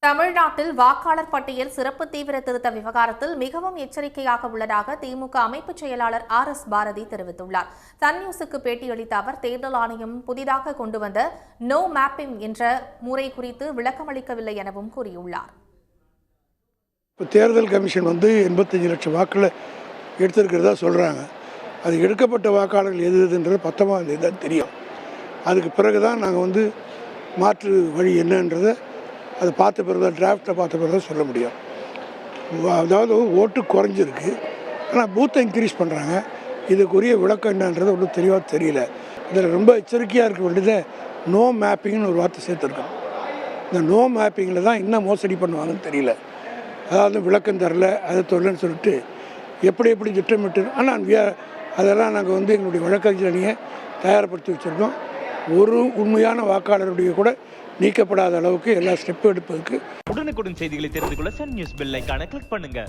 தமிழ்நாட்டில் வாக்காளர் பட்டியல் சிறப்பு தீவிர திருத்த விவகாரத்தில் மிகவும் எச்சரிக்கையாக உள்ளதாக திமுக அமைப்பு செயலாளர் RS பாரதி தெரிவித்துள்ளார். சன் நியூஸுக்கு பேட்டியளித்த அவர், தேர்தல் ஆணையம் புதிதாக கொண்டு வந்த நோ மேப்பிங் என்ற முறை குறித்து விளக்கமளிக்கவில்லை எனவும் கூறியுள்ளார். தேர்தல் கமிஷன் 85 லட்சம் வாக்குகளை எடுத்திருக்கிறதா சொல்கிறாங்க. அது எடுக்கப்பட்ட வாக்காளர்கள் எதுன்றது 19ஆம் தேதி தான் தெரியும். அதுக்கு பிறகு தான் நாங்கள் மாற்று வழி என்னன்றதை அதை பார்த்த பிறகு தான், டிராஃப்டை பார்த்த பிறகு தான் சொல்ல முடியும். அதாவது ஓட்டு குறைஞ்சிருக்கு, ஆனால் பூத்தை இன்க்ரீஸ் பண்ணுறாங்க. இதுக்குரிய விளக்கம் என்னன்றது ஒன்றும் தெளிவாக தெரியல. இதில் ரொம்ப எச்சரிக்கையாக இருக்க வேண்டியதை நோ மேப்பிங்னு ஒரு வார்த்தை சேர்த்துருக்கோம். இந்த நோ மேப்பிங்கில் தான் இன்னும் மோசடி பண்ணுவாங்கன்னு தெரியல. அதாவது விளக்கம் தரல, அதை சொல்லன்னு சொல்லிட்டு எப்படி திட்டமிட்டு, ஆனால் அதெல்லாம் நாங்கள் எங்களுடைய வழக்கறிஞர் அணியை தயார்படுத்தி வச்சுருக்கோம். ஒரு உண்மையான வாக்காளருடைய கூட நீக்கப்படாத அளவுக்கு எல்லா ஸ்டெப்பும் எடுப்பதற்கு. உடனுக்குடன் செய்திகளை தெரிந்து கொள்ள சன் நியூஸ் பெல் ஐகானை கிளிக் பண்ணுங்க.